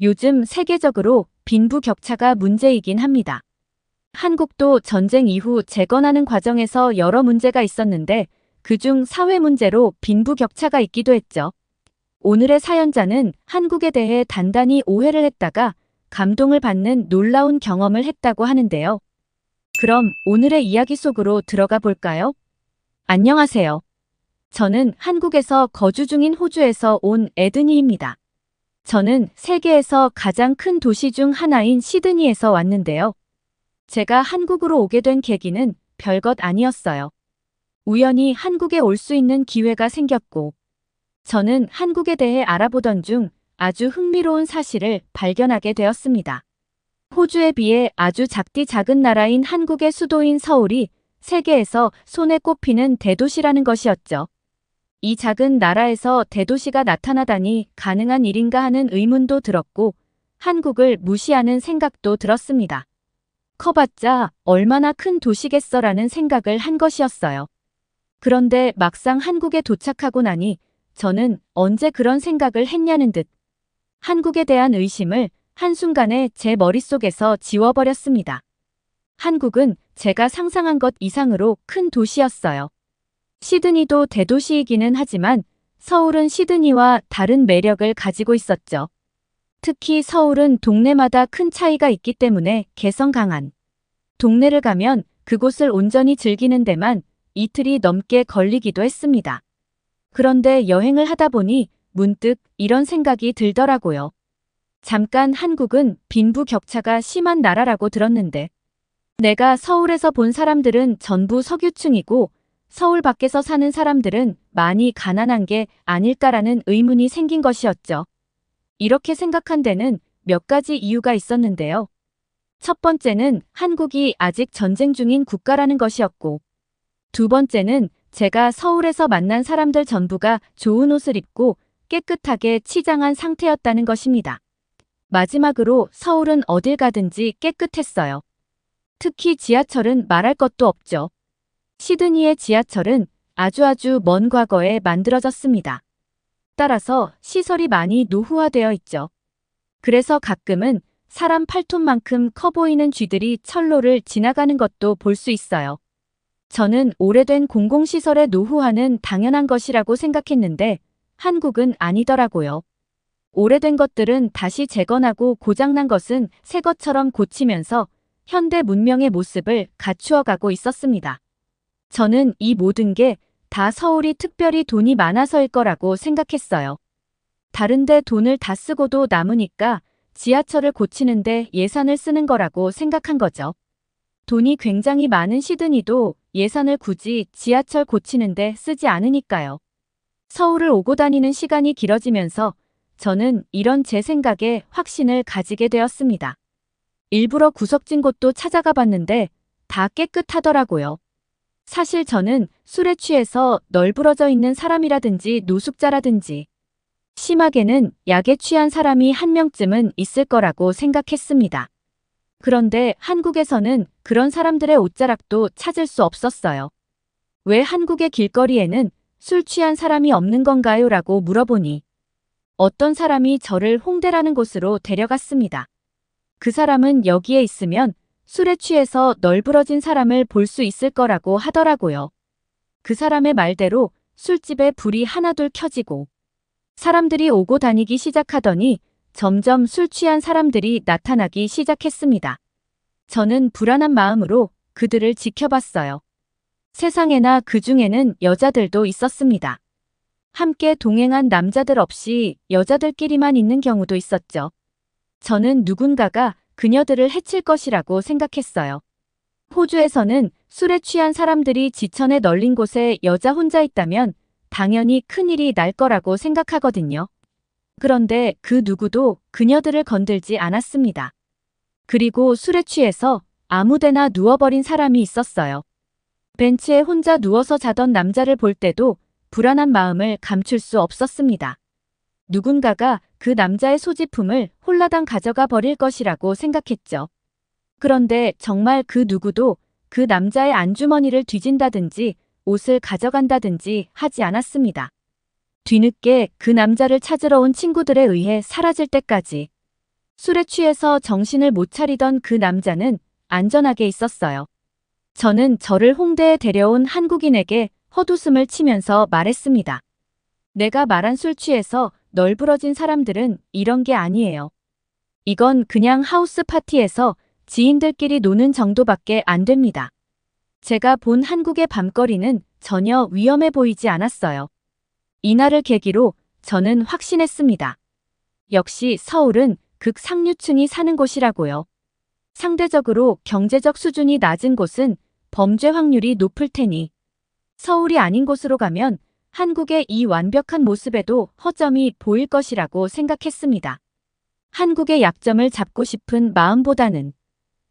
요즘 세계적으로 빈부격차가 문제이긴 합니다. 한국도 전쟁 이후 재건하는 과정에서 여러 문제가 있었는데 그중 사회 문제로 빈부격차가 있기도 했죠. 오늘의 사연자는 한국에 대해 단단히 오해를 했다가 감동을 받는 놀라운 경험을 했다고 하는데요. 그럼 오늘의 이야기 속으로 들어가 볼까요? 안녕하세요. 저는 한국에서 거주 중인 호주에서 온 에드니입니다. 저는 세계에서 가장 큰 도시 중 하나인 시드니에서 왔는데요. 제가 한국으로 오게 된 계기는 별것 아니었어요. 우연히 한국에 올 수 있는 기회가 생겼고, 저는 한국에 대해 알아보던 중 아주 흥미로운 사실을 발견하게 되었습니다. 호주에 비해 아주 작디 작은 나라인 한국의 수도인 서울이 세계에서 손에 꼽히는 대도시라는 것이었죠. 이 작은 나라에서 대도시가 나타나다니 가능한 일인가 하는 의문도 들었고 한국을 무시하는 생각도 들었습니다. 커봤자 얼마나 큰 도시겠어라는 생각을 한 것이었어요. 그런데 막상 한국에 도착하고 나니 저는 언제 그런 생각을 했냐는 듯 한국에 대한 의심을 한순간에 제 머릿속에서 지워버렸습니다. 한국은 제가 상상한 것 이상으로 큰 도시였어요. 시드니도 대도시이기는 하지만 서울은 시드니와 다른 매력을 가지고 있었죠. 특히 서울은 동네마다 큰 차이가 있기 때문에 개성 강한 동네를 가면 그곳을 온전히 즐기는 데만 이틀이 넘게 걸리기도 했습니다. 그런데 여행을 하다 보니 문득 이런 생각이 들더라고요. 잠깐 한국은 빈부격차가 심한 나라라고 들었는데 내가 서울에서 본 사람들은 전부 석유층이고 서울 밖에서 사는 사람들은 많이 가난한 게 아닐까라는 의문이 생긴 것이었죠. 이렇게 생각한 데는 몇 가지 이유가 있었는데요. 첫 번째는 한국이 아직 전쟁 중인 국가라는 것이었고, 두 번째는 제가 서울에서 만난 사람들 전부가 좋은 옷을 입고 깨끗하게 치장한 상태였다는 것입니다. 마지막으로 서울은 어딜 가든지 깨끗했어요. 특히 지하철은 말할 것도 없죠. 시드니의 지하철은 아주 먼 과거에 만들어졌습니다. 따라서 시설이 많이 노후화되어 있죠. 그래서 가끔은 사람 팔톤만큼 커 보이는 쥐들이 철로를 지나가는 것도 볼 수 있어요. 저는 오래된 공공시설의 노후화는 당연한 것이라고 생각했는데 한국은 아니더라고요. 오래된 것들은 다시 재건하고 고장난 것은 새 것처럼 고치면서 현대 문명의 모습을 갖추어 가고 있었습니다. 저는 이 모든 게 다 서울이 특별히 돈이 많아서일 거라고 생각했어요. 다른데 돈을 다 쓰고도 남으니까 지하철을 고치는데 예산을 쓰는 거라고 생각한 거죠. 돈이 굉장히 많은 시드니도 예산을 굳이 지하철 고치는데 쓰지 않으니까요. 서울을 오고 다니는 시간이 길어지면서 저는 이런 제 생각에 확신을 가지게 되었습니다. 일부러 구석진 곳도 찾아가 봤는데 다 깨끗하더라고요. 사실 저는 술에 취해서 널브러져 있는 사람이라든지 노숙자라든지 심하게는 약에 취한 사람이 한 명쯤은 있을 거라고 생각했습니다. 그런데 한국에서는 그런 사람들의 옷자락도 찾을 수 없었어요. 왜 한국의 길거리에는 술 취한 사람이 없는 건가요? 라고 물어보니 어떤 사람이 저를 홍대라는 곳으로 데려갔습니다. 그 사람은 여기에 있으면 술에 취해서 널브러진 사람을 볼 수 있을 거라고 하더라고요. 그 사람의 말대로 술집에 불이 하나둘 켜지고 사람들이 오고 다니기 시작하더니 점점 술 취한 사람들이 나타나기 시작했습니다. 저는 불안한 마음으로 그들을 지켜봤어요. 세상에나 그 중에는 여자들도 있었습니다. 함께 동행한 남자들 없이 여자들끼리만 있는 경우도 있었죠. 저는 누군가가 그녀들을 해칠 것이라고 생각했어요. 호주에서는 술에 취한 사람들이 지천에 널린 곳에 여자 혼자 있다면 당연히 큰일이 날 거라고 생각하거든요. 그런데 그 누구도 그녀들을 건들지 않았습니다. 그리고 술에 취해서 아무데나 누워버린 사람이 있었어요. 벤치에 혼자 누워서 자던 남자를 볼 때도 불안한 마음을 감출 수 없었습니다. 누군가가 그 남자의 소지품을 홀라당 가져가 버릴 것이라고 생각했죠. 그런데 정말 그 누구도 그 남자의 안주머니를 뒤진다든지 옷을 가져간다든지 하지 않았습니다. 뒤늦게 그 남자를 찾으러 온 친구들에 의해 사라질 때까지 술에 취해서 정신을 못 차리던 그 남자는 안전하게 있었어요. 저는 저를 홍대에 데려온 한국인에게 헛웃음을 치면서 말했습니다. 내가 말한 술 취해서 널브러진 사람들은 이런 게 아니에요. 이건 그냥 하우스 파티에서 지인들끼리 노는 정도밖에 안 됩니다. 제가 본 한국의 밤거리는 전혀 위험해 보이지 않았어요. 이날을 계기로 저는 확신했습니다. 역시 서울은 극상류층이 사는 곳이라고요. 상대적으로 경제적 수준이 낮은 곳은 범죄 확률이 높을 테니 서울이 아닌 곳으로 가면 한국의 이 완벽한 모습에도 허점이 보일 것이라고 생각했습니다. 한국의 약점을 잡고 싶은 마음보다는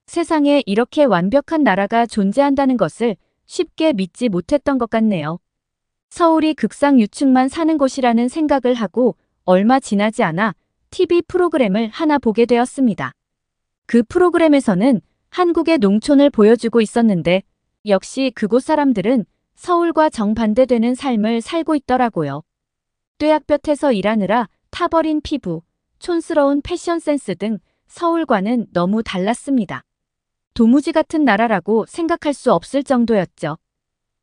세상에 이렇게 완벽한 나라가 존재한다는 것을 쉽게 믿지 못했던 것 같네요. 서울이 극상유층만 사는 곳이라는 생각을 하고 얼마 지나지 않아 TV 프로그램을 하나 보게 되었습니다. 그 프로그램에서는 한국의 농촌을 보여주고 있었는데 역시 그곳 사람들은 서울과 정반대되는 삶을 살고 있더라고요. 뙤약볕에서 일하느라 타버린 피부, 촌스러운 패션 센스 등 서울과는 너무 달랐습니다. 도무지 같은 나라라고 생각할 수 없을 정도였죠.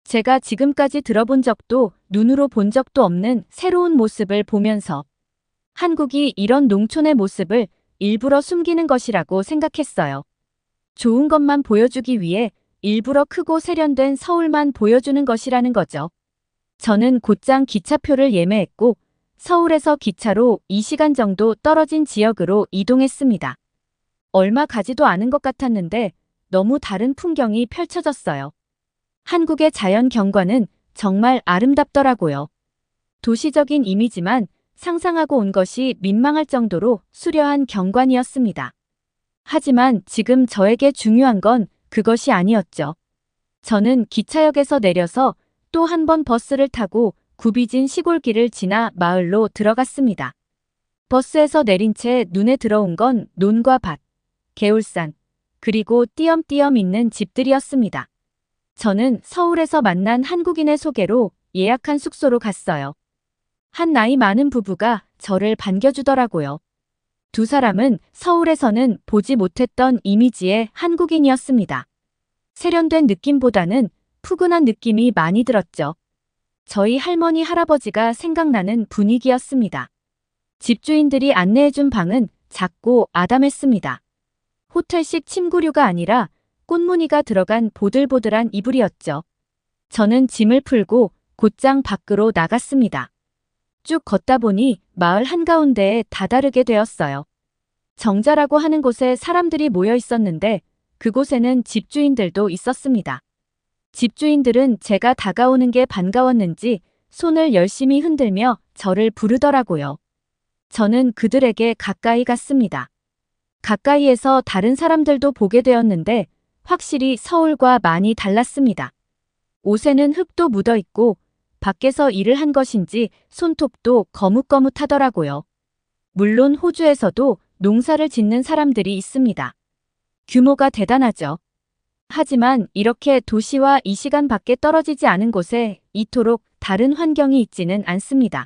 제가 지금까지 들어본 적도 눈으로 본 적도 없는 새로운 모습을 보면서 한국이 이런 농촌의 모습을 일부러 숨기는 것이라고 생각했어요. 좋은 것만 보여주기 위해 일부러 크고 세련된 서울만 보여주는 것이라는 거죠. 저는 곧장 기차표를 예매했고 서울에서 기차로 2시간 정도 떨어진 지역으로 이동했습니다. 얼마 가지도 않은 것 같았는데 너무 다른 풍경이 펼쳐졌어요. 한국의 자연 경관은 정말 아름답더라고요. 도시적인 이미지만 상상하고 온 것이 민망할 정도로 수려한 경관이었습니다. 하지만 지금 저에게 중요한 건 그것이 아니었죠. 저는 기차역에서 내려서 또 한 번 버스를 타고 굽이진 시골길을 지나 마을로 들어갔습니다. 버스에서 내린 채 눈에 들어온 건 논과 밭, 개울산, 그리고 띄엄띄엄 있는 집들이었습니다. 저는 서울에서 만난 한국인의 소개로 예약한 숙소로 갔어요. 한 나이 많은 부부가 저를 반겨주더라고요. 두 사람은 서울에서는 보지 못했던 이미지의 한국인이었습니다. 세련된 느낌보다는 푸근한 느낌이 많이 들었죠. 저희 할머니 할아버지가 생각나는 분위기였습니다. 집주인들이 안내해준 방은 작고 아담했습니다. 호텔식 침구류가 아니라 꽃무늬가 들어간 보들보들한 이불이었죠. 저는 짐을 풀고 곧장 밖으로 나갔습니다. 쭉 걷다 보니 마을 한가운데에 다다르게 되었어요. 정자라고 하는 곳에 사람들이 모여 있었는데 그곳에는 집주인들도 있었습니다. 집주인들은 제가 다가오는 게 반가웠는지 손을 열심히 흔들며 저를 부르더라고요. 저는 그들에게 가까이 갔습니다. 가까이에서 다른 사람들도 보게 되었는데 확실히 서울과 많이 달랐습니다. 옷에는 흙도 묻어 있고 밖에서 일을 한 것인지 손톱도 거뭇거뭇하더라고요. 물론 호주에서도 농사를 짓는 사람들이 있습니다. 규모가 대단하죠. 하지만 이렇게 도시와 2시간 밖에 떨어지지 않은 곳에 이토록 다른 환경이 있지는 않습니다.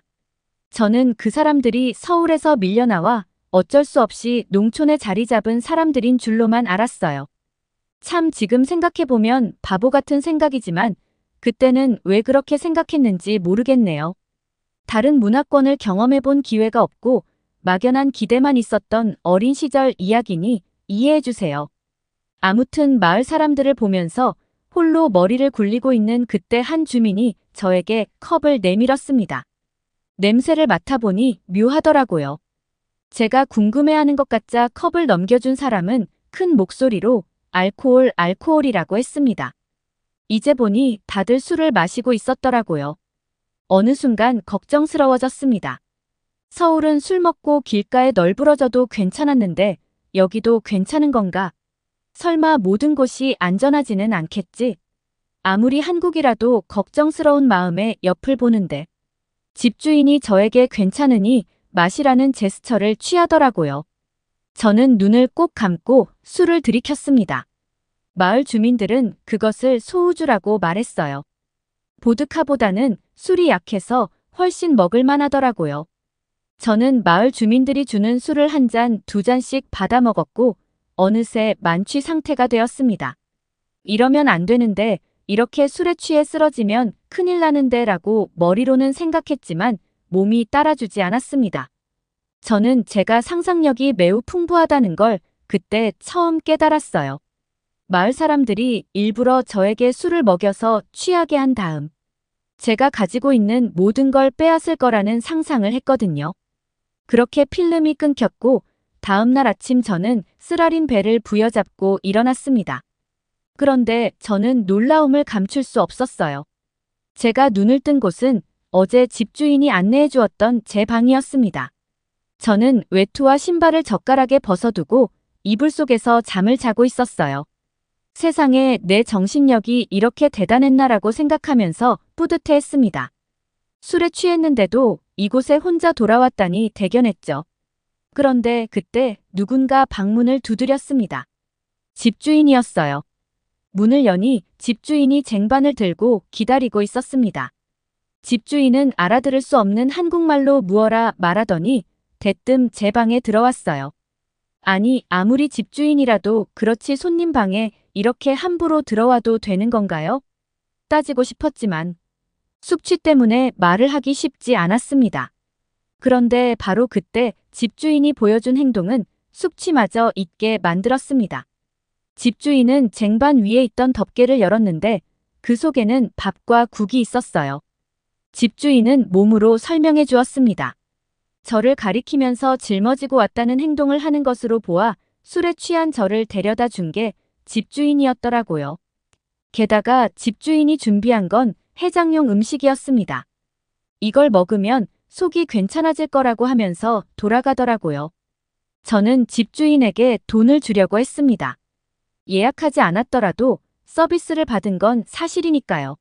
저는 그 사람들이 서울에서 밀려나와 어쩔 수 없이 농촌에 자리 잡은 사람들인 줄로만 알았어요. 참 지금 생각해보면 바보 같은 생각이지만 그때는 왜 그렇게 생각했는지 모르겠네요. 다른 문화권을 경험해본 기회가 없고 막연한 기대만 있었던 어린 시절 이야기니 이해해주세요. 아무튼 마을 사람들을 보면서 홀로 머리를 굴리고 있는 그때 한 주민이 저에게 컵을 내밀었습니다. 냄새를 맡아보니 묘하더라고요. 제가 궁금해하는 것 같자 컵을 넘겨준 사람은 큰 목소리로 알코올이라고 했습니다. 이제 보니 다들 술을 마시고 있었더라고요. 어느 순간 걱정스러워졌습니다. 서울은 술 먹고 길가에 널브러져도 괜찮았는데 여기도 괜찮은 건가? 설마 모든 곳이 안전하지는 않겠지? 아무리 한국이라도 걱정스러운 마음에 옆을 보는데 집주인이 저에게 괜찮으니 마시라는 제스처를 취하더라고요. 저는 눈을 꼭 감고 술을 들이켰습니다. 마을 주민들은 그것을 소우주라고 말했어요. 보드카보다는 술이 약해서 훨씬 먹을만 하더라고요. 저는 마을 주민들이 주는 술을 한 잔, 두 잔씩 받아 먹었고 어느새 만취 상태가 되었습니다. 이러면 안 되는데, 이렇게 술에 취해 쓰러지면 큰일 나는데 라고 머리로는 생각했지만 몸이 따라주지 않았습니다. 저는 제가 상상력이 매우 풍부하다는 걸 그때 처음 깨달았어요. 마을 사람들이 일부러 저에게 술을 먹여서 취하게 한 다음 제가 가지고 있는 모든 걸 빼앗을 거라는 상상을 했거든요. 그렇게 필름이 끊겼고 다음 날 아침 저는 쓰라린 배를 부여잡고 일어났습니다. 그런데 저는 놀라움을 감출 수 없었어요. 제가 눈을 뜬 곳은 어제 집주인이 안내해 주었던 제 방이었습니다. 저는 외투와 신발을 젓가락에 벗어두고 이불 속에서 잠을 자고 있었어요. 세상에 내 정신력이 이렇게 대단했나라고 생각하면서 뿌듯해했습니다. 술에 취했는데도 이곳에 혼자 돌아왔다니 대견했죠. 그런데 그때 누군가 방문을 두드렸습니다. 집주인이었어요. 문을 여니 집주인이 쟁반을 들고 기다리고 있었습니다. 집주인은 알아들을 수 없는 한국말로 무어라 말하더니 대뜸 제 방에 들어왔어요. 아니, 아무리 집주인이라도 그렇지 손님 방에 이렇게 함부로 들어와도 되는 건가요? 따지고 싶었지만 숙취 때문에 말을 하기 쉽지 않았습니다. 그런데 바로 그때 집주인이 보여준 행동은 숙취마저 잊게 만들었습니다. 집주인은 쟁반 위에 있던 덮개를 열었는데 그 속에는 밥과 국이 있었어요. 집주인은 몸으로 설명해 주었습니다. 저를 가리키면서 짊어지고 왔다는 행동을 하는 것으로 보아 술에 취한 저를 데려다 준 게 집주인이었더라고요. 게다가 집주인이 준비한 건 해장용 음식이었습니다. 이걸 먹으면 속이 괜찮아질 거라고 하면서 돌아가더라고요. 저는 집주인에게 돈을 주려고 했습니다. 예약하지 않았더라도 서비스를 받은 건 사실이니까요.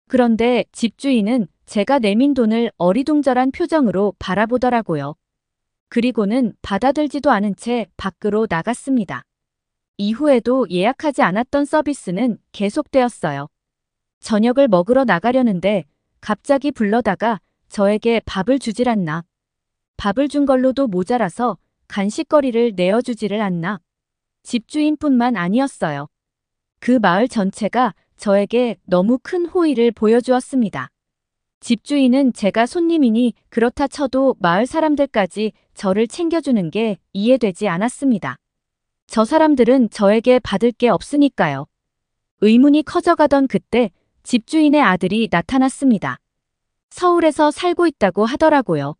그런데 집주인은 제가 내민 돈을 어리둥절한 표정으로 바라보더라고요. 그리고는 받아들지도 않은 채 밖으로 나갔습니다. 이후에도 예약하지 않았던 서비스는 계속되었어요. 저녁을 먹으러 나가려는데 갑자기 불러다가 저에게 밥을 주질 않나. 밥을 준 걸로도 모자라서 간식거리를 내어주지를 않나. 집주인뿐만 아니었어요. 그 마을 전체가 저에게 너무 큰 호의를 보여주었습니다. 집주인은 제가 손님이니 그렇다 쳐도 마을 사람들까지 저를 챙겨주는 게 이해되지 않았습니다. 저 사람들은 저에게 받을 게 없으니까요. 의문이 커져가던 그때 집주인의 아들이 나타났습니다. 서울에서 살고 있다고 하더라고요.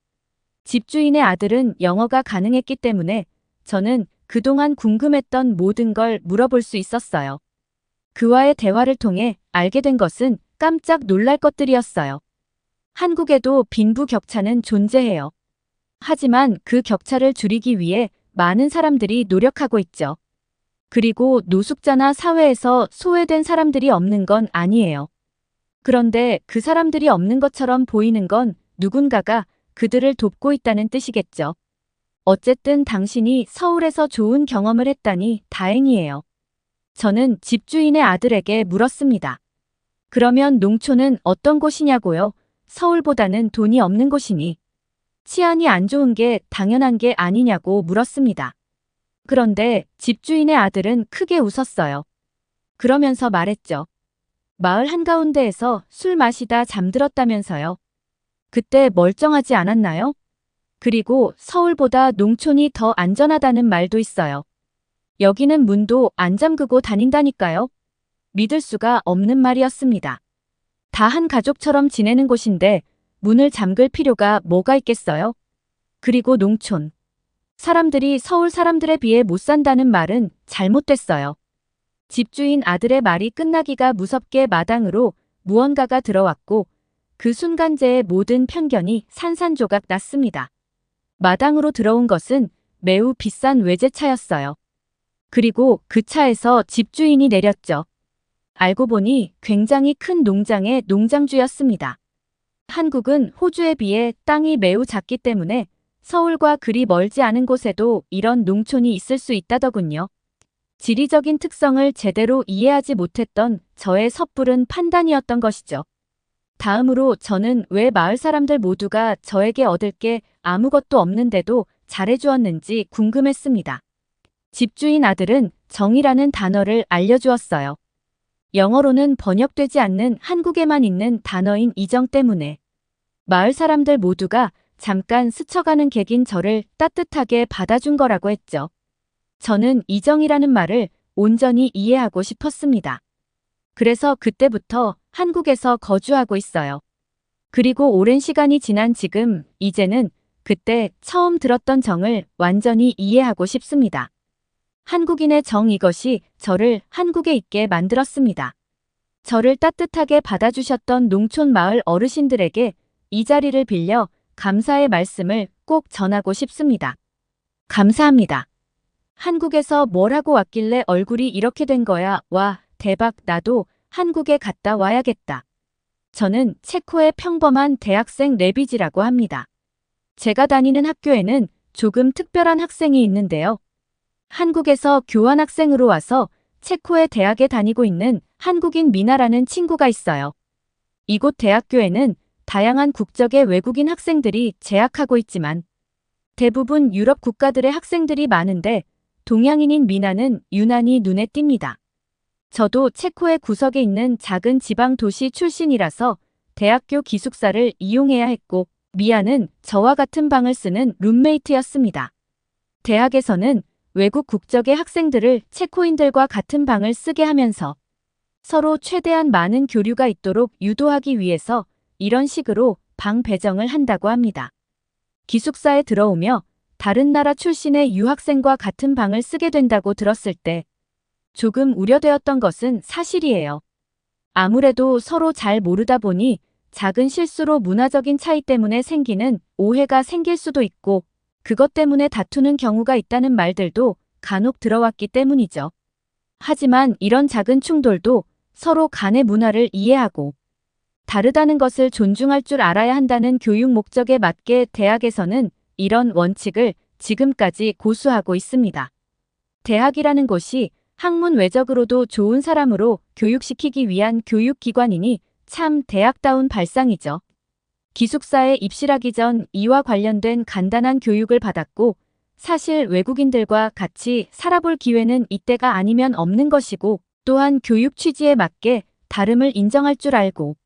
집주인의 아들은 영어가 가능했기 때문에 저는 그동안 궁금했던 모든 걸 물어볼 수 있었어요. 그와의 대화를 통해 알게 된 것은 깜짝 놀랄 것들이었어요. 한국에도 빈부격차는 존재해요. 하지만 그 격차를 줄이기 위해 많은 사람들이 노력하고 있죠. 그리고 노숙자나 사회에서 소외된 사람들이 없는 건 아니에요. 그런데 그 사람들이 없는 것처럼 보이는 건 누군가가 그들을 돕고 있다는 뜻이겠죠. 어쨌든 당신이 서울에서 좋은 경험을 했다니 다행이에요. 저는 집주인의 아들에게 물었습니다. 그러면 농촌은 어떤 곳이냐고요? 서울보다는 돈이 없는 곳이니 치안이 안 좋은 게 당연한 게 아니냐고 물었습니다. 그런데 집주인의 아들은 크게 웃었어요. 그러면서 말했죠. 마을 한가운데에서 술 마시다 잠들었다면서요. 그때 멀쩡하지 않았나요? 그리고 서울보다 농촌이 더 안전하다는 말도 있어요. 여기는 문도 안 잠그고 다닌다니까요. 믿을 수가 없는 말이었습니다. 다 한 가족처럼 지내는 곳인데 문을 잠글 필요가 뭐가 있겠어요? 그리고 농촌. 사람들이 서울 사람들에 비해 못 산다는 말은 잘못됐어요. 집주인 아들의 말이 끝나기가 무섭게 마당으로 무언가가 들어왔고 그 순간 제 모든 편견이 산산조각 났습니다. 마당으로 들어온 것은 매우 비싼 외제차였어요. 그리고 그 차에서 집주인이 내렸죠. 알고 보니 굉장히 큰 농장의 농장주였습니다. 한국은 호주에 비해 땅이 매우 작기 때문에 서울과 그리 멀지 않은 곳에도 이런 농촌이 있을 수 있다더군요. 지리적인 특성을 제대로 이해하지 못했던 저의 섣부른 판단이었던 것이죠. 다음으로 저는 왜 마을 사람들 모두가 저에게 얻을 게 아무것도 없는데도 잘해주었는지 궁금했습니다. 집주인 아들은 정이라는 단어를 알려주었어요. 영어로는 번역되지 않는 한국에만 있는 단어인 이정 때문에 마을 사람들 모두가 잠깐 스쳐가는 객인 저를 따뜻하게 받아준 거라고 했죠. 저는 이정이라는 말을 온전히 이해하고 싶었습니다. 그래서 그때부터 한국에서 거주하고 있어요. 그리고 오랜 시간이 지난 지금, 이제는 그때 처음 들었던 정을 완전히 이해하고 싶습니다. 한국인의 정, 이것이 저를 한국에 있게 만들었습니다. 저를 따뜻하게 받아주셨던 농촌 마을 어르신들에게 이 자리를 빌려 감사의 말씀을 꼭 전하고 싶습니다. 감사합니다. 한국에서 뭘 하고 왔길래 얼굴이 이렇게 된 거야. 와, 대박, 나도 한국에 갔다 와야겠다. 저는 체코의 평범한 대학생 레비지라고 합니다. 제가 다니는 학교에는 조금 특별한 학생이 있는데요. 한국에서 교환학생으로 와서 체코의 대학에 다니고 있는 한국인 미나라는 친구가 있어요. 이곳 대학교에는 다양한 국적의 외국인 학생들이 재학하고 있지만 대부분 유럽 국가들의 학생들이 많은데 동양인인 미나는 유난히 눈에 띕니다. 저도 체코의 구석에 있는 작은 지방 도시 출신이라서 대학교 기숙사를 이용해야 했고 미아는 저와 같은 방을 쓰는 룸메이트였습니다. 대학에서는 외국 국적의 학생들을 체코인들과 같은 방을 쓰게 하면서 서로 최대한 많은 교류가 있도록 유도하기 위해서 이런 식으로 방 배정을 한다고 합니다. 기숙사에 들어오며 다른 나라 출신의 유학생과 같은 방을 쓰게 된다고 들었을 때 조금 우려되었던 것은 사실이에요. 아무래도 서로 잘 모르다 보니 작은 실수로 문화적인 차이 때문에 생기는 오해가 생길 수도 있고 그것 때문에 다투는 경우가 있다는 말들도 간혹 들어왔기 때문이죠. 하지만 이런 작은 충돌도 서로 간의 문화를 이해하고 다르다는 것을 존중할 줄 알아야 한다는 교육 목적에 맞게 대학에서는 이런 원칙을 지금까지 고수하고 있습니다. 대학이라는 곳이 학문 외적으로도 좋은 사람으로 교육시키기 위한 교육기관이니 참 대학다운 발상이죠. 기숙사에 입실하기 전 이와 관련된 간단한 교육을 받았고 사실 외국인들과 같이 살아볼 기회는 이때가 아니면 없는 것이고 또한 교육 취지에 맞게 다름을 인정할 줄 알고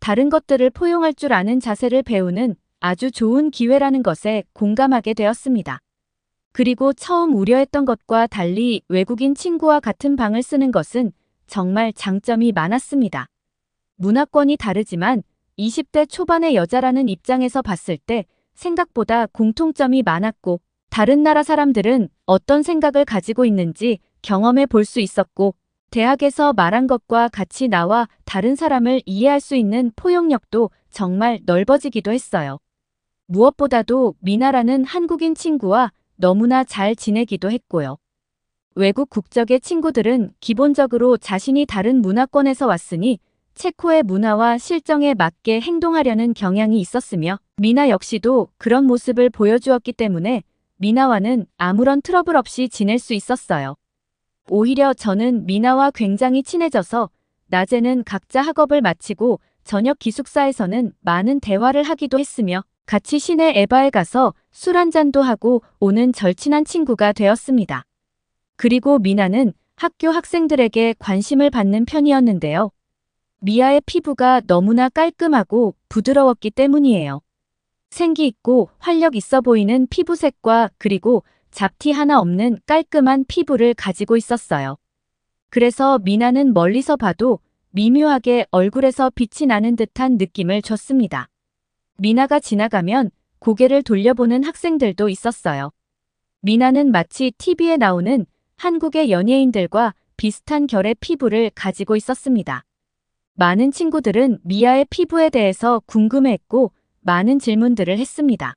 다른 것들을 포용할 줄 아는 자세를 배우는 아주 좋은 기회라는 것에 공감하게 되었습니다. 그리고 처음 우려했던 것과 달리 외국인 친구와 같은 방을 쓰는 것은 정말 장점이 많았습니다. 문화권이 다르지만 20대 초반의 여자라는 입장에서 봤을 때 생각보다 공통점이 많았고 다른 나라 사람들은 어떤 생각을 가지고 있는지 경험해 볼 수 있었고 대학에서 말한 것과 같이 나와 다른 사람을 이해할 수 있는 포용력도 정말 넓어지기도 했어요. 무엇보다도 미나라는 한국인 친구와 너무나 잘 지내기도 했고요. 외국 국적의 친구들은 기본적으로 자신이 다른 문화권에서 왔으니 체코의 문화와 실정에 맞게 행동하려는 경향이 있었으며 미나 역시도 그런 모습을 보여주었기 때문에 미나와는 아무런 트러블 없이 지낼 수 있었어요. 오히려 저는 미나와 굉장히 친해져서 낮에는 각자 학업을 마치고 저녁 기숙사에서는 많은 대화를 하기도 했으며 같이 시내 에바에 가서 술 한잔도 하고 오는 절친한 친구가 되었습니다. 그리고 미나는 학교 학생들에게 관심을 받는 편이었는데요. 미아의 피부가 너무나 깔끔하고 부드러웠기 때문이에요. 생기 있고 활력 있어 보이는 피부색과 그리고 잡티 하나 없는 깔끔한 피부를 가지고 있었어요. 그래서 미나는 멀리서 봐도 미묘하게 얼굴에서 빛이 나는 듯한 느낌을 줬습니다. 미나가 지나가면 고개를 돌려보는 학생들도 있었어요. 미나는 마치 TV에 나오는 한국의 연예인들과 비슷한 결의 피부를 가지고 있었습니다. 많은 친구들은 미아의 피부에 대해서 궁금해했고 많은 질문들을 했습니다.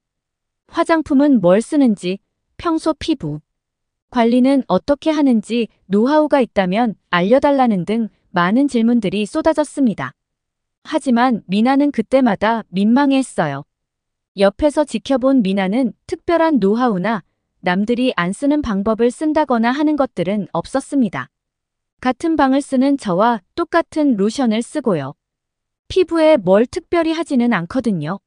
화장품은 뭘 쓰는지, 평소 피부 관리는 어떻게 하는지 노하우가 있다면 알려달라는 등 많은 질문들이 쏟아졌습니다. 하지만 미나는 그때마다 민망해했어요. 옆에서 지켜본 미나는 특별한 노하우나 남들이 안 쓰는 방법을 쓴다거나 하는 것들은 없었습니다. 같은 방을 쓰는 저와 똑같은 로션을 쓰고요. 피부에 뭘 특별히 하지는 않거든요.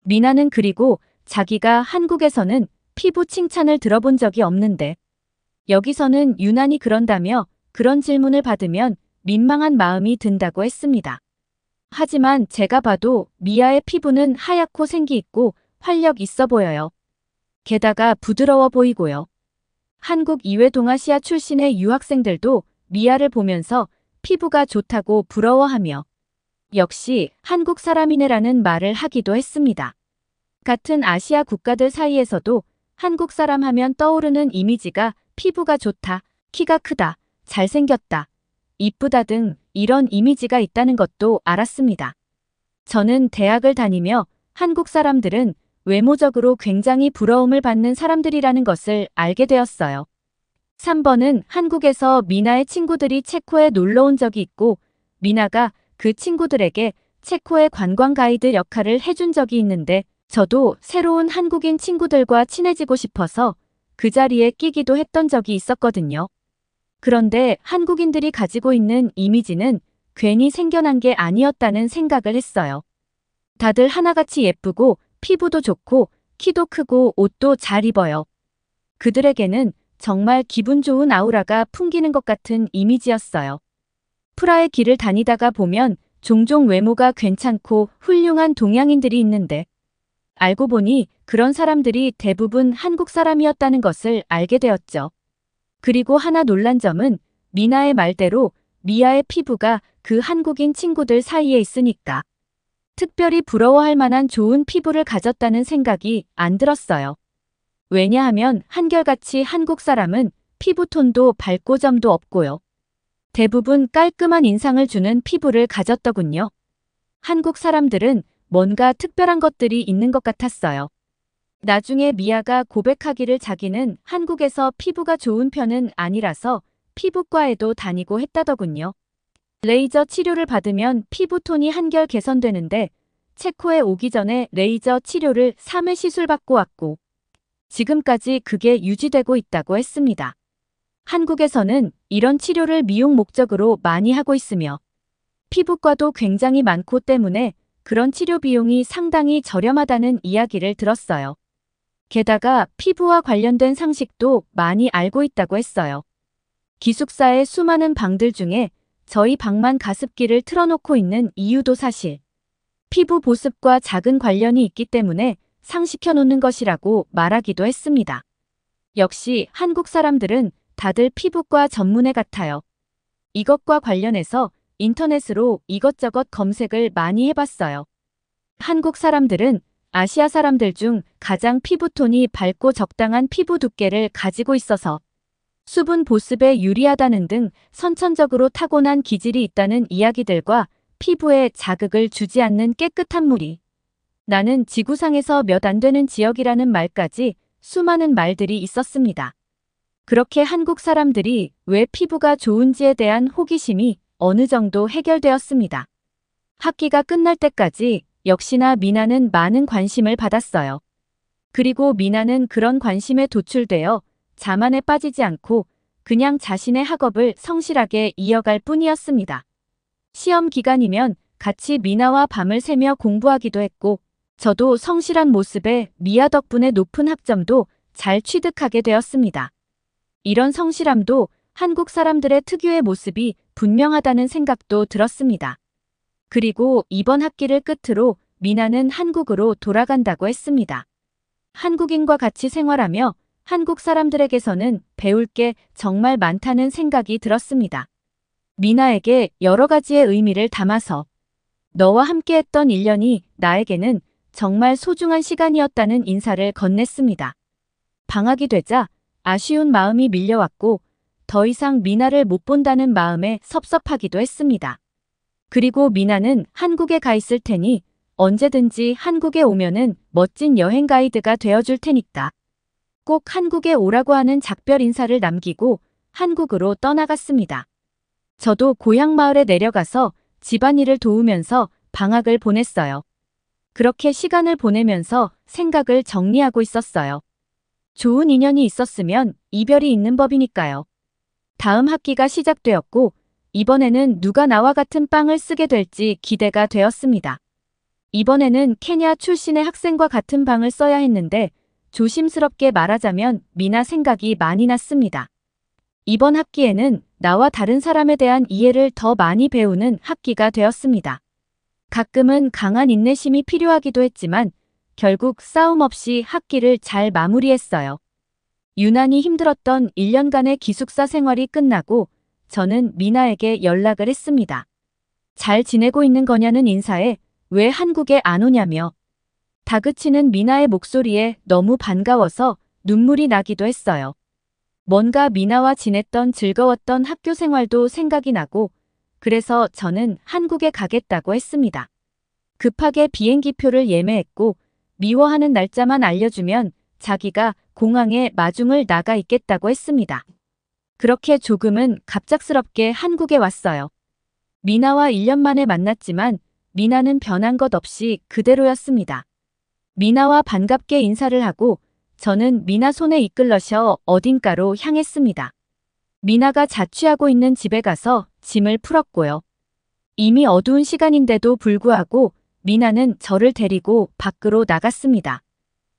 미나는 그리고 자기가 한국에서는 피부 칭찬을 들어본 적이 없는데 여기서는 유난히 그런다며 그런 질문을 받으면 민망한 마음이 든다고 했습니다. 하지만 제가 봐도 미아의 피부는 하얗고 생기 있고 활력 있어 보여요. 게다가 부드러워 보이고요. 한국 이외 동아시아 출신의 유학생들도 미아를 보면서 피부가 좋다고 부러워하며 역시 한국 사람이네라는 말을 하기도 했습니다. 같은 아시아 국가들 사이에서도 한국 사람 하면 떠오르는 이미지가 피부가 좋다, 키가 크다, 잘생겼다, 이쁘다 등 이런 이미지가 있다는 것도 알았습니다. 저는 대학을 다니며 한국 사람들은 외모적으로 굉장히 부러움을 받는 사람들이라는 것을 알게 되었어요. 3번은 한국에서 미나의 친구들이 체코에 놀러 온 적이 있고 미나가 그 친구들에게 체코의 관광 가이드 역할을 해준 적이 있는데 저도 새로운 한국인 친구들과 친해지고 싶어서 그 자리에 끼기도 했던 적이 있었거든요. 그런데 한국인들이 가지고 있는 이미지는 괜히 생겨난 게 아니었다는 생각을 했어요. 다들 하나같이 예쁘고 피부도 좋고 키도 크고 옷도 잘 입어요. 그들에게는 정말 기분 좋은 아우라가 풍기는 것 같은 이미지였어요. 프라의 길을 다니다가 보면 종종 외모가 괜찮고 훌륭한 동양인들이 있는데 알고 보니 그런 사람들이 대부분 한국 사람이었다는 것을 알게 되었죠. 그리고 하나 놀란 점은 미나의 말대로 미아의 피부가 그 한국인 친구들 사이에 있으니까 특별히 부러워할 만한 좋은 피부를 가졌다는 생각이 안 들었어요. 왜냐하면 한결같이 한국 사람은 피부톤도 밝고 점도 없고요. 대부분 깔끔한 인상을 주는 피부를 가졌더군요. 한국 사람들은 뭔가 특별한 것들이 있는 것 같았어요. 나중에 미아가 고백하기를 자기는 한국에서 피부가 좋은 편은 아니라서 피부과에도 다니고 했다더군요. 레이저 치료를 받으면 피부톤이 한결 개선되는데 체코에 오기 전에 레이저 치료를 3회 시술받고 왔고 지금까지 그게 유지되고 있다고 했습니다. 한국에서는 이런 치료를 미용 목적으로 많이 하고 있으며 피부과도 굉장히 많고 때문에 그런 치료 비용이 상당히 저렴하다는 이야기를 들었어요. 게다가 피부와 관련된 상식도 많이 알고 있다고 했어요. 기숙사의 수많은 방들 중에 저희 방만 가습기를 틀어놓고 있는 이유도 사실 피부 보습과 작은 관련이 있기 때문에 상시켜 놓는 것이라고 말하기도 했습니다. 역시 한국 사람들은 다들 피부과 전문의 같아요. 이것과 관련해서 인터넷으로 이것저것 검색을 많이 해봤어요. 한국 사람들은 아시아 사람들 중 가장 피부톤이 밝고 적당한 피부 두께를 가지고 있어서 수분 보습에 유리하다는 등 선천적으로 타고난 기질이 있다는 이야기들과 피부에 자극을 주지 않는 깨끗한 물이 나는 지구상에서 몇 안 되는 지역이라는 말까지 수많은 말들이 있었습니다. 그렇게 한국 사람들이 왜 피부가 좋은지에 대한 호기심이 어느 정도 해결되었습니다. 학기가 끝날 때까지 역시나 미나는 많은 관심을 받았어요. 그리고 미나는 그런 관심에 도출되어 자만에 빠지지 않고 그냥 자신의 학업을 성실하게 이어갈 뿐이었습니다. 시험 기간이면 같이 미나와 밤을 새며 공부하기도 했고 저도 성실한 모습에 미아 덕분에 높은 학점도 잘 취득하게 되었습니다. 이런 성실함도 한국 사람들의 특유의 모습이 분명하다는 생각도 들었습니다. 그리고 이번 학기를 끝으로 미나는 한국으로 돌아간다고 했습니다. 한국인과 같이 생활하며 한국 사람들에게서는 배울 게 정말 많다는 생각이 들었습니다. 미나에게 여러 가지의 의미를 담아서 너와 함께했던 1년이 나에게는 정말 소중한 시간이었다는 인사를 건넸습니다. 방학이 되자 아쉬운 마음이 밀려왔고 더 이상 미나를 못 본다는 마음에 섭섭하기도 했습니다. 그리고 미나는 한국에 가 있을 테니 언제든지 한국에 오면은 멋진 여행 가이드가 되어줄 테니까 꼭 한국에 오라고 하는 작별 인사를 남기고 한국으로 떠나갔습니다. 저도 고향 마을에 내려가서 집안일을 도우면서 방학을 보냈어요. 그렇게 시간을 보내면서 생각을 정리하고 있었어요. 좋은 인연이 있었으면 이별이 있는 법이니까요. 다음 학기가 시작되었고 이번에는 누가 나와 같은 빵을 쓰게 될지 기대가 되었습니다. 이번에는 케냐 출신의 학생과 같은 방을 써야 했는데 조심스럽게 말하자면 미나 생각이 많이 났습니다. 이번 학기에는 나와 다른 사람에 대한 이해를 더 많이 배우는 학기가 되었습니다. 가끔은 강한 인내심이 필요하기도 했지만 결국 싸움 없이 학기를 잘 마무리했어요. 유난히 힘들었던 1년간의 기숙사 생활이 끝나고 저는 미나에게 연락을 했습니다. 잘 지내고 있는 거냐는 인사에 왜 한국에 안 오냐며 다그치는 미나의 목소리에 너무 반가워서 눈물이 나기도 했어요. 뭔가 미나와 지냈던 즐거웠던 학교 생활도 생각이 나고 그래서 저는 한국에 가겠다고 했습니다. 급하게 비행기표를 예매했고 미워하는 날짜만 알려주면 자기가 공항에 마중을 나가 있겠다고 했습니다. 그렇게 조금은 갑작스럽게 한국에 왔어요. 미나와 1년 만에 만났지만 미나는 변한 것 없이 그대로였습니다. 미나와 반갑게 인사를 하고 저는 미나 손에 이끌러셔 어딘가로 향했습니다. 미나가 자취하고 있는 집에 가서 짐을 풀었고요. 이미 어두운 시간인데도 불구하고 미나는 저를 데리고 밖으로 나갔습니다.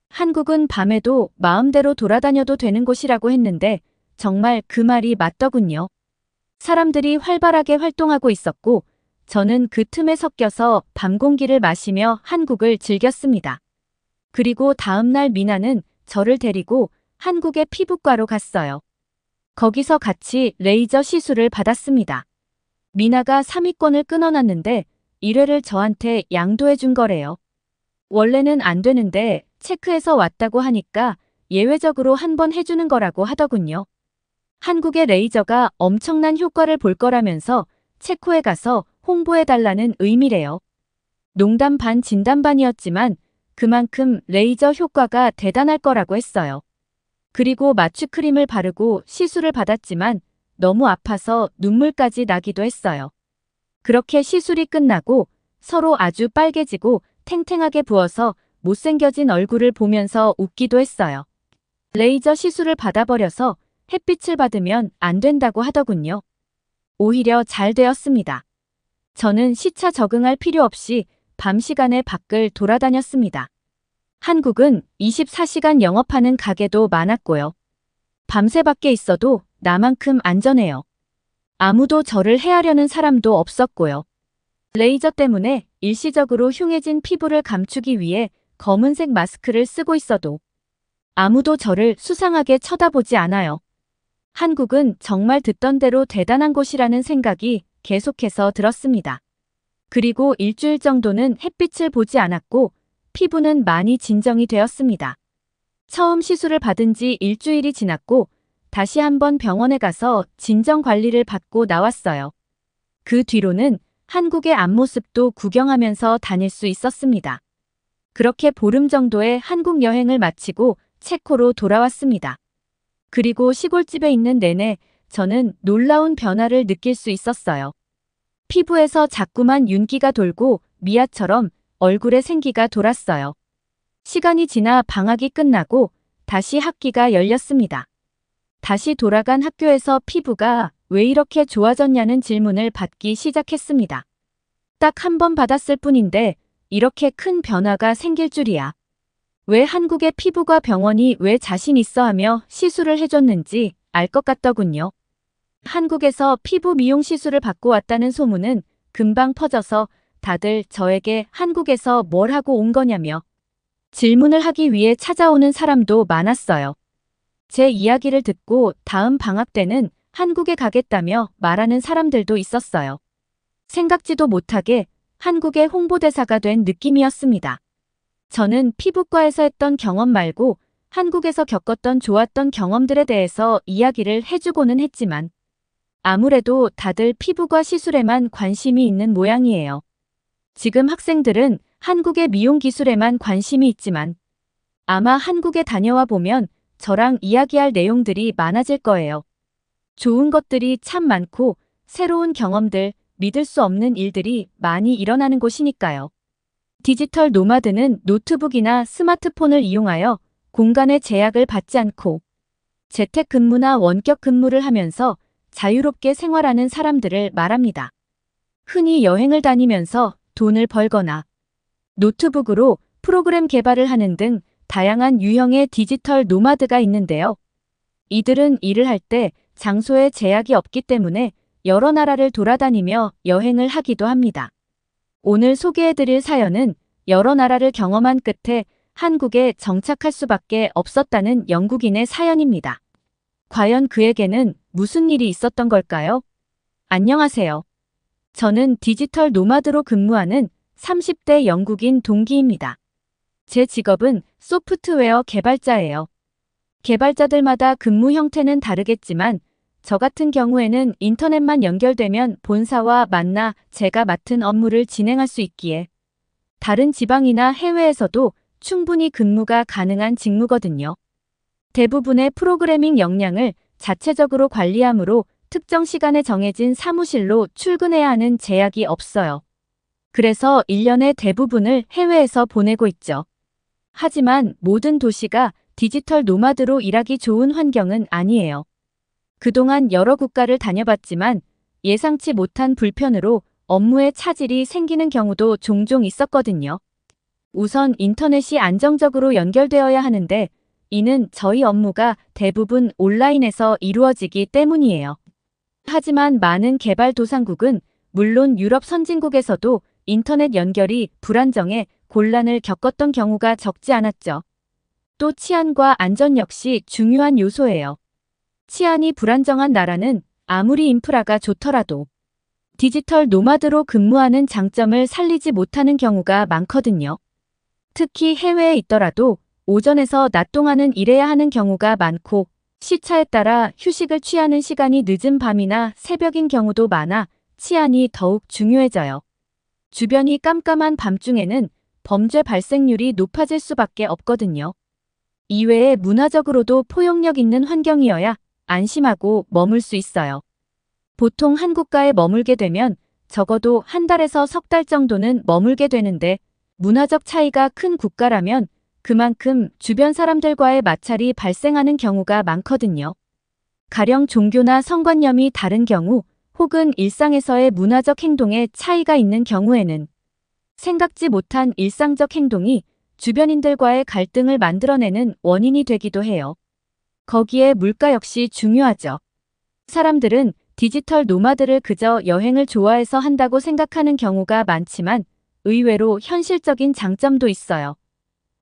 한국은 밤에도 마음대로 돌아다녀도 되는 곳이라고 했는데 정말 그 말이 맞더군요. 사람들이 활발하게 활동하고 있었고 저는 그 틈에 섞여서 밤 공기를 마시며 한국을 즐겼습니다. 그리고 다음 날 미나는 저를 데리고 한국의 피부과로 갔어요. 거기서 같이 레이저 시술을 받았습니다. 미나가 3위권을 끊어놨는데 1회를 저한테 양도해 준 거래요. 원래는 안 되는데 체크해서 왔다고 하니까 예외적으로 한번 해주는 거라고 하더군요. 한국의 레이저가 엄청난 효과를 볼 거라면서 체코에 가서 홍보해달라는 의미래요. 농담 반 진담 반이었지만 그만큼 레이저 효과가 대단할 거라고 했어요. 그리고 마취 크림을 바르고 시술을 받았지만 너무 아파서 눈물까지 나기도 했어요. 그렇게 시술이 끝나고 서로 아주 빨개지고 탱탱하게 부어서 못생겨진 얼굴을 보면서 웃기도 했어요. 레이저 시술을 받아버려서 햇빛을 받으면 안 된다고 하더군요. 오히려 잘 되었습니다. 저는 시차 적응할 필요 없이 밤 시간에 밖을 돌아다녔습니다. 한국은 24시간 영업하는 가게도 많았고요. 밤새 밖에 있어도 나만큼 안전해요. 아무도 저를 해하려는 사람도 없었고요. 레이저 때문에 일시적으로 흉해진 피부를 감추기 위해 검은색 마스크를 쓰고 있어도 아무도 저를 수상하게 쳐다보지 않아요. 한국은 정말 듣던 대로 대단한 곳이라는 생각이 계속해서 들었습니다. 그리고 일주일 정도는 햇빛을 보지 않았고 피부는 많이 진정이 되었습니다. 처음 시술을 받은 지 일주일이 지났고 다시 한번 병원에 가서 진정 관리를 받고 나왔어요. 그 뒤로는 한국의 앞모습도 구경하면서 다닐 수 있었습니다. 그렇게 보름 정도의 한국 여행을 마치고 체코로 돌아왔습니다. 그리고 시골집에 있는 내내 저는 놀라운 변화를 느낄 수 있었어요. 피부에서 자꾸만 윤기가 돌고 미아처럼 얼굴에 생기가 돌았어요. 시간이 지나 방학이 끝나고 다시 학기가 열렸습니다. 다시 돌아간 학교에서 피부가 왜 이렇게 좋아졌냐는 질문을 받기 시작했습니다. 딱 한 번 받았을 뿐인데 이렇게 큰 변화가 생길 줄이야. 왜 한국의 피부과 병원이 왜 자신 있어 하며 시술을 해줬는지 알 것 같더군요. 한국에서 피부 미용 시술을 받고 왔다는 소문은 금방 퍼져서 다들 저에게 한국에서 뭘 하고 온 거냐며 질문을 하기 위해 찾아오는 사람도 많았어요. 제 이야기를 듣고 다음 방학 때는 한국에 가겠다며 말하는 사람들도 있었어요. 생각지도 못하게 한국의 홍보대사가 된 느낌이었습니다. 저는 피부과에서 했던 경험 말고 한국에서 겪었던 좋았던 경험들에 대해서 이야기를 해주고는 했지만 아무래도 다들 피부과 시술에만 관심이 있는 모양이에요. 지금 학생들은 한국의 미용 기술에만 관심이 있지만 아마 한국에 다녀와 보면 저랑 이야기할 내용들이 많아질 거예요. 좋은 것들이 참 많고 새로운 경험들, 믿을 수 없는 일들이 많이 일어나는 곳이니까요. 디지털 노마드는 노트북이나 스마트폰을 이용하여 공간의 제약을 받지 않고 재택근무나 원격 근무를 하면서 자유롭게 생활하는 사람들을 말합니다. 흔히 여행을 다니면서 돈을 벌거나 노트북으로 프로그램 개발을 하는 등 다양한 유형의 디지털 노마드가 있는데요. 이들은 일을 할 때 장소에 제약이 없기 때문에 여러 나라를 돌아다니며 여행을 하기도 합니다. 오늘 소개해드릴 사연은 여러 나라를 경험한 끝에 한국에 정착할 수밖에 없었다는 영국인의 사연입니다. 과연 그에게는 무슨 일이 있었던 걸까요? 안녕하세요. 저는 디지털 노마드로 근무하는 30대 영국인 동기입니다. 제 직업은 소프트웨어 개발자예요. 개발자들마다 근무 형태는 다르겠지만 저 같은 경우에는 인터넷만 연결되면 본사와 만나 제가 맡은 업무를 진행할 수 있기에 다른 지방이나 해외에서도 충분히 근무가 가능한 직무거든요. 대부분의 프로그래밍 역량을 자체적으로 관리하므로 특정 시간에 정해진 사무실로 출근해야 하는 제약이 없어요. 그래서 1년의 대부분을 해외에서 보내고 있죠. 하지만 모든 도시가 디지털 노마드로 일하기 좋은 환경은 아니에요. 그동안 여러 국가를 다녀봤지만 예상치 못한 불편으로 업무에 차질이 생기는 경우도 종종 있었거든요. 우선 인터넷이 안정적으로 연결되어야 하는데 이는 저희 업무가 대부분 온라인에서 이루어지기 때문이에요. 하지만 많은 개발도상국은 물론 유럽 선진국에서도 인터넷 연결이 불안정해 곤란을 겪었던 경우가 적지 않았죠. 또 치안과 안전 역시 중요한 요소예요. 치안이 불안정한 나라는 아무리 인프라가 좋더라도 디지털 노마드로 근무하는 장점을 살리지 못하는 경우가 많거든요. 특히 해외에 있더라도 오전에서 낮 동안은 일해야 하는 경우가 많고 시차에 따라 휴식을 취하는 시간이 늦은 밤이나 새벽인 경우도 많아 치안이 더욱 중요해져요. 주변이 깜깜한 밤중에는 범죄 발생률이 높아질 수밖에 없거든요. 이외에 문화적으로도 포용력 있는 환경이어야 안심하고 머물 수 있어요. 보통 한 국가에 머물게 되면 적어도 한 달에서 석 달 정도는 머물게 되는데 문화적 차이가 큰 국가라면 그만큼 주변 사람들과의 마찰이 발생하는 경우가 많거든요. 가령 종교나 성관념이 다른 경우 혹은 일상에서의 문화적 행동에 차이가 있는 경우에는 생각지 못한 일상적 행동이 주변인들과의 갈등을 만들어내는 원인이 되기도 해요. 거기에 물가 역시 중요하죠. 사람들은 디지털 노마드를 그저 여행을 좋아해서 한다고 생각하는 경우가 많지만 의외로 현실적인 장점도 있어요.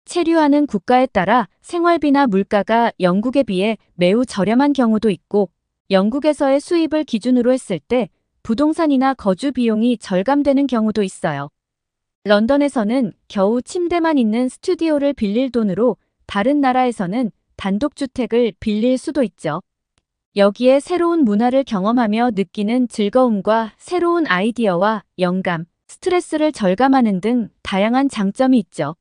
체류하는 국가에 따라 생활비나 물가가 영국에 비해 매우 저렴한 경우도 있고 영국에서의 수입을 기준으로 했을 때 부동산이나 거주 비용이 절감되는 경우도 있어요. 런던에서는 겨우 침대만 있는 스튜디오를 빌릴 돈으로 다른 나라에서는 단독주택을 빌릴 수도 있죠. 여기에 새로운 문화를 경험하며 느끼는 즐거움과 새로운 아이디어와 영감, 스트레스를 절감하는 등 다양한 장점이 있죠.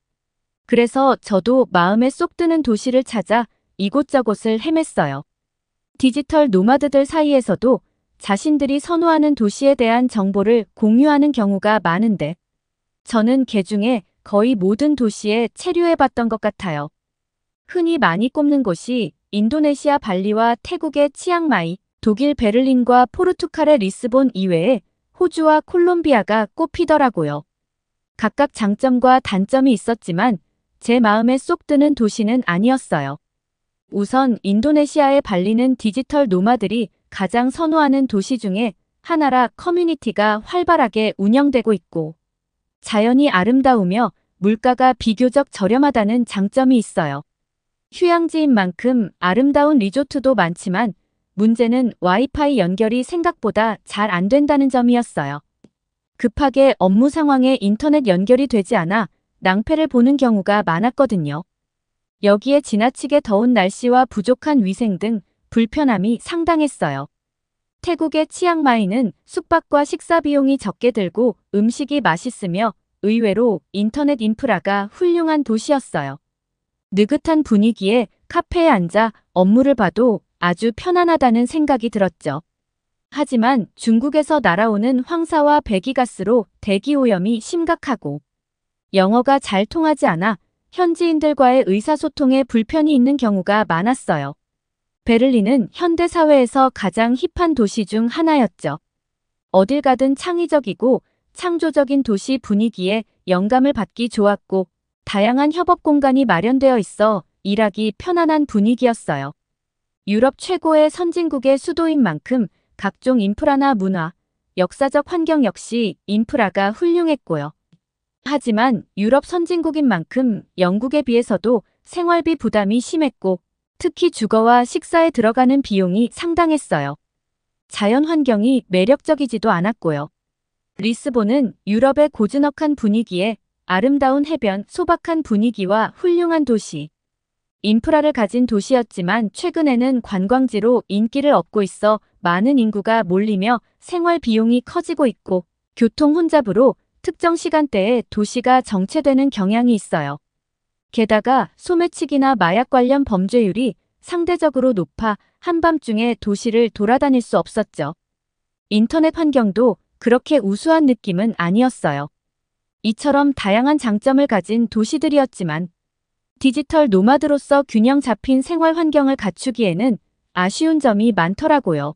그래서 저도 마음에 쏙 드는 도시를 찾아 이곳저곳을 헤맸어요. 디지털 노마드들 사이에서도 자신들이 선호하는 도시에 대한 정보를 공유하는 경우가 많은데 저는 그중에 거의 모든 도시에 체류해봤던 것 같아요. 흔히 많이 꼽는 곳이 인도네시아 발리와 태국의 치앙마이, 독일 베를린과 포르투갈의 리스본 이외에 호주와 콜롬비아가 꼽히더라고요. 각각 장점과 단점이 있었지만 제 마음에 쏙 드는 도시는 아니었어요. 우선 인도네시아의 발리는 디지털 노마들이 가장 선호하는 도시 중에 하나라 커뮤니티가 활발하게 운영되고 있고 자연이 아름다우며 물가가 비교적 저렴하다는 장점이 있어요. 휴양지인 만큼 아름다운 리조트도 많지만 문제는 와이파이 연결이 생각보다 잘 안 된다는 점이었어요. 급하게 업무 상황에 인터넷 연결이 되지 않아 낭패를 보는 경우가 많았거든요. 여기에 지나치게 더운 날씨와 부족한 위생 등 불편함이 상당했어요. 태국의 치앙마이는 숙박과 식사 비용이 적게 들고 음식이 맛있으며 의외로 인터넷 인프라가 훌륭한 도시였어요. 느긋한 분위기에 카페에 앉아 업무를 봐도 아주 편안하다는 생각이 들었죠. 하지만 중국에서 날아오는 황사와 배기가스로 대기 오염이 심각하고 영어가 잘 통하지 않아 현지인들과의 의사소통에 불편이 있는 경우가 많았어요. 베를린은 현대 사회에서 가장 힙한 도시 중 하나였죠. 어딜 가든 창의적이고 창조적인 도시 분위기에 영감을 받기 좋았고 다양한 협업 공간이 마련되어 있어 일하기 편안한 분위기였어요. 유럽 최고의 선진국의 수도인 만큼 각종 인프라나 문화, 역사적 환경 역시 인프라가 훌륭했고요. 하지만 유럽 선진국인 만큼 영국에 비해서도 생활비 부담이 심했고 특히 주거와 식사에 들어가는 비용이 상당했어요. 자연 환경이 매력적이지도 않았고요. 리스본은 유럽의 고즈넉한 분위기에 아름다운 해변, 소박한 분위기와 훌륭한 도시, 인프라를 가진 도시였지만 최근에는 관광지로 인기를 얻고 있어 많은 인구가 몰리며 생활 비용이 커지고 있고 교통 혼잡으로 특정 시간대에 도시가 정체되는 경향이 있어요. 게다가 소매치기나 마약 관련 범죄율이 상대적으로 높아 한밤중에 도시를 돌아다닐 수 없었죠. 인터넷 환경도 그렇게 우수한 느낌은 아니었어요. 이처럼 다양한 장점을 가진 도시들이었지만 디지털 노마드로서 균형 잡힌 생활 환경을 갖추기에는 아쉬운 점이 많더라고요.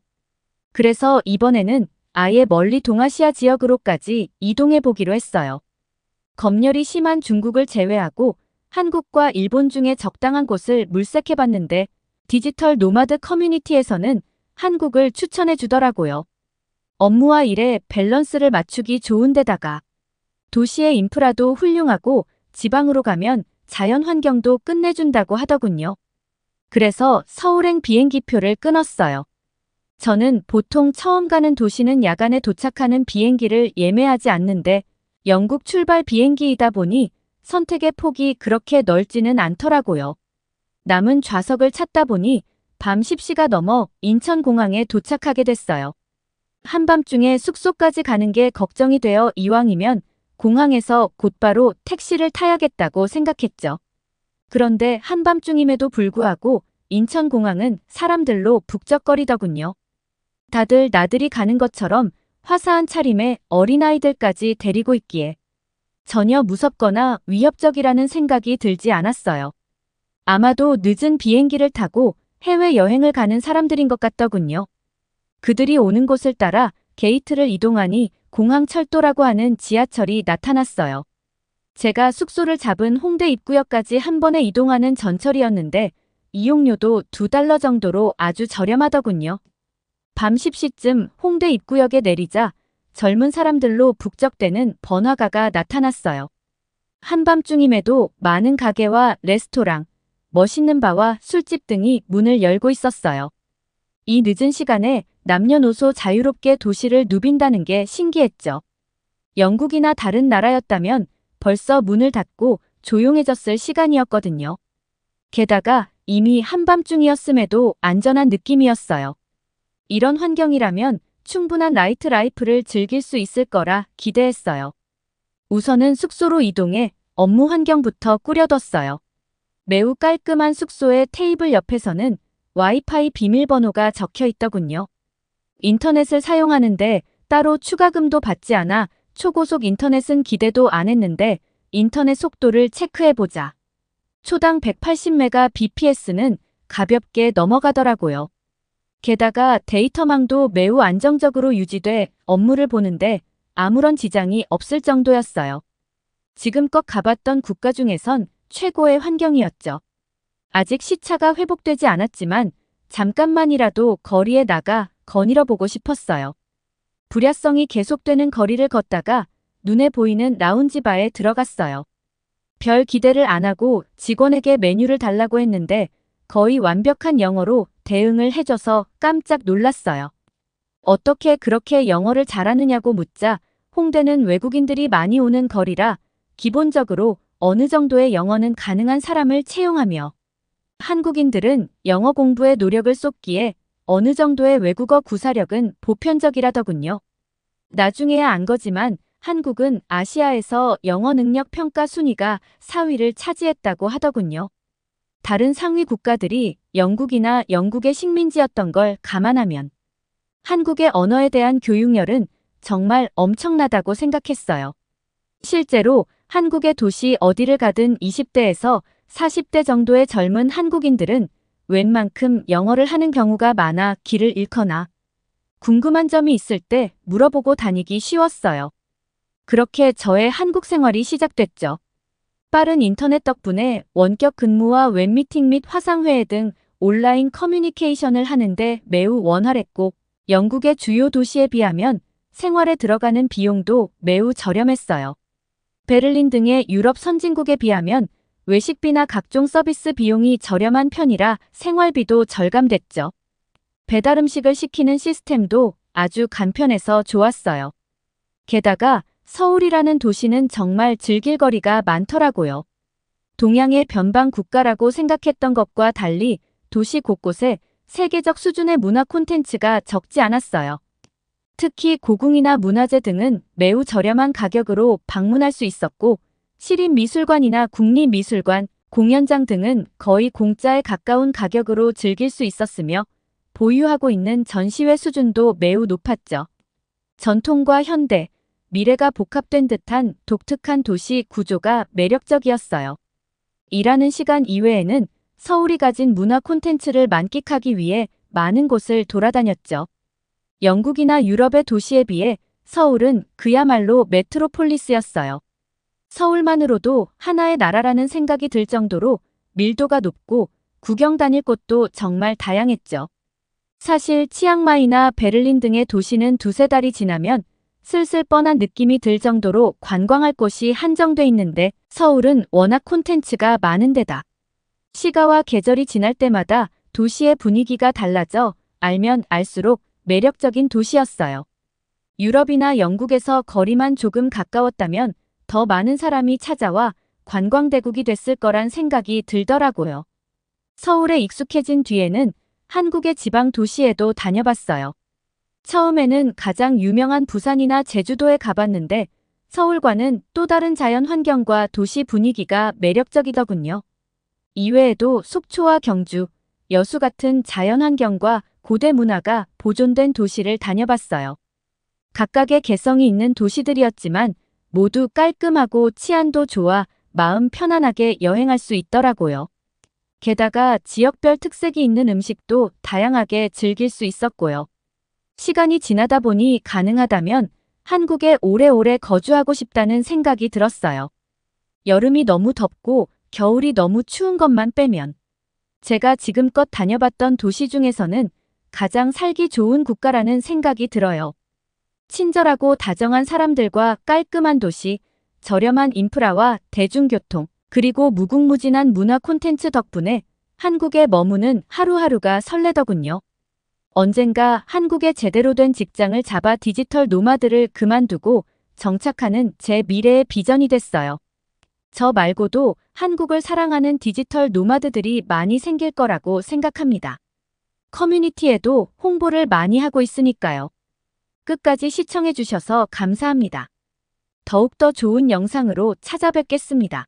그래서 이번에는 아예 멀리 동아시아 지역으로까지 이동해 보기로 했어요. 검열이 심한 중국을 제외하고 한국과 일본 중에 적당한 곳을 물색해 봤는데 디지털 노마드 커뮤니티에서는 한국을 추천해 주더라고요. 업무와 일의 밸런스를 맞추기 좋은 데다가 도시의 인프라도 훌륭하고 지방으로 가면 자연 환경도 끝내준다고 하더군요. 그래서 서울행 비행기표를 끊었어요. 저는 보통 처음 가는 도시는 야간에 도착하는 비행기를 예매하지 않는데 영국 출발 비행기이다 보니 선택의 폭이 그렇게 넓지는 않더라고요. 남은 좌석을 찾다 보니 밤 10시가 넘어 인천공항에 도착하게 됐어요. 한밤중에 숙소까지 가는 게 걱정이 되어 이왕이면 공항에서 곧바로 택시를 타야겠다고 생각했죠. 그런데 한밤중임에도 불구하고 인천공항은 사람들로 북적거리더군요. 다들 나들이 가는 것처럼 화사한 차림에 어린아이들까지 데리고 있기에 전혀 무섭거나 위협적이라는 생각이 들지 않았어요. 아마도 늦은 비행기를 타고 해외여행을 가는 사람들인 것 같더군요. 그들이 오는 곳을 따라 게이트를 이동하니 공항 철도라고 하는 지하철이 나타났어요. 제가 숙소를 잡은 홍대 입구역까지 한 번에 이동하는 전철이었는데 이용료도 $2 정도로 아주 저렴하더군요. 밤 10시쯤 홍대 입구역에 내리자 젊은 사람들로 북적대는 번화가가 나타났어요. 한밤중임에도 많은 가게와 레스토랑, 멋있는 바와 술집 등이 문을 열고 있었어요. 이 늦은 시간에 남녀노소 자유롭게 도시를 누빈다는 게 신기했죠. 영국이나 다른 나라였다면 벌써 문을 닫고 조용해졌을 시간이었거든요. 게다가 이미 한밤중이었음에도 안전한 느낌이었어요. 이런 환경이라면 충분한 나이트 라이프를 즐길 수 있을 거라 기대했어요. 우선은 숙소로 이동해 업무 환경부터 꾸려뒀어요. 매우 깔끔한 숙소의 테이블 옆에서는 와이파이 비밀번호가 적혀 있더군요. 인터넷을 사용하는데 따로 추가금도 받지 않아 초고속 인터넷은 기대도 안 했는데 인터넷 속도를 체크해보자. 초당 180Mbps는 가볍게 넘어가더라고요. 게다가 데이터망도 매우 안정적으로 유지돼 업무를 보는데 아무런 지장이 없을 정도였어요. 지금껏 가봤던 국가 중에선 최고의 환경이었죠. 아직 시차가 회복되지 않았지만 잠깐만이라도 거리에 나가 거닐어 보고 싶었어요. 불야성이 계속되는 거리를 걷다가 눈에 보이는 라운지 바에 들어갔어요. 별 기대를 안 하고 직원에게 메뉴를 달라고 했는데 거의 완벽한 영어로 대응을 해줘서 깜짝 놀랐어요. 어떻게 그렇게 영어를 잘하느냐고 묻자 홍대는 외국인들이 많이 오는 거리라 기본적으로 어느 정도의 영어는 가능한 사람을 채용하며 한국인들은 영어 공부에 노력을 쏟기에 어느 정도의 외국어 구사력은 보편적이라더군요. 나중에야 안 거지만 한국은 아시아에서 영어 능력 평가 순위가 4위를 차지했다고 하더군요. 다른 상위 국가들이 영국이나 영국의 식민지였던 걸 감안하면 한국의 언어에 대한 교육열은 정말 엄청나다고 생각했어요. 실제로 한국의 도시 어디를 가든 20대에서 40대 정도의 젊은 한국인들은 웬만큼 영어를 하는 경우가 많아 길을 잃거나 궁금한 점이 있을 때 물어보고 다니기 쉬웠어요. 그렇게 저의 한국 생활이 시작됐죠. 빠른 인터넷 덕분에 원격 근무와 웹미팅 및 화상회의 등 온라인 커뮤니케이션을 하는데 매우 원활했고, 영국의 주요 도시에 비하면 생활에 들어가는 비용도 매우 저렴했어요. 베를린 등의 유럽 선진국에 비하면 외식비나 각종 서비스 비용이 저렴한 편이라 생활비도 절감됐죠. 배달 음식을 시키는 시스템도 아주 간편해서 좋았어요. 게다가 서울이라는 도시는 정말 즐길 거리가 많더라고요. 동양의 변방 국가라고 생각했던 것과 달리 도시 곳곳에 세계적 수준의 문화 콘텐츠가 적지 않았어요. 특히 고궁이나 문화재 등은 매우 저렴한 가격으로 방문할 수 있었고, 시립미술관이나 국립미술관, 공연장 등은 거의 공짜에 가까운 가격으로 즐길 수 있었으며, 보유하고 있는 전시회 수준도 매우 높았죠. 전통과 현대, 미래가 복합된 듯한 독특한 도시 구조가 매력적이었어요. 일하는 시간 이외에는 서울이 가진 문화 콘텐츠를 만끽하기 위해 많은 곳을 돌아다녔죠. 영국이나 유럽의 도시에 비해 서울은 그야말로 메트로폴리스였어요. 서울만으로도 하나의 나라라는 생각이 들 정도로 밀도가 높고 구경 다닐 곳도 정말 다양했죠. 사실 치앙마이나 베를린 등의 도시는 두세 달이 지나면 슬슬 뻔한 느낌이 들 정도로 관광할 곳이 한정돼 있는데, 서울은 워낙 콘텐츠가 많은 데다 시가와 계절이 지날 때마다 도시의 분위기가 달라져 알면 알수록 매력적인 도시였어요. 유럽이나 영국에서 거리만 조금 가까웠다면 더 많은 사람이 찾아와 관광대국이 됐을 거란 생각이 들더라고요. 서울에 익숙해진 뒤에는 한국의 지방 도시에도 다녀봤어요. 처음에는 가장 유명한 부산이나 제주도에 가봤는데, 서울과는 또 다른 자연 환경과 도시 분위기가 매력적이더군요. 이외에도 속초와 경주, 여수 같은 자연 환경과 고대 문화가 보존된 도시를 다녀봤어요. 각각의 개성이 있는 도시들이었지만 모두 깔끔하고 치안도 좋아 마음 편안하게 여행할 수 있더라고요. 게다가 지역별 특색이 있는 음식도 다양하게 즐길 수 있었고요. 시간이 지나다 보니 가능하다면 한국에 오래오래 거주하고 싶다는 생각이 들었어요. 여름이 너무 덥고 겨울이 너무 추운 것만 빼면 제가 지금껏 다녀봤던 도시 중에서는 가장 살기 좋은 국가라는 생각이 들어요. 친절하고 다정한 사람들과 깔끔한 도시, 저렴한 인프라와 대중교통, 그리고 무궁무진한 문화 콘텐츠 덕분에 한국에 머무는 하루하루가 설레더군요. 언젠가 한국에 제대로 된 직장을 잡아 디지털 노마드를 그만두고 정착하는 제 미래의 비전이 됐어요. 저 말고도 한국을 사랑하는 디지털 노마드들이 많이 생길 거라고 생각합니다. 커뮤니티에도 홍보를 많이 하고 있으니까요. 끝까지 시청해주셔서 감사합니다. 더욱더 좋은 영상으로 찾아뵙겠습니다.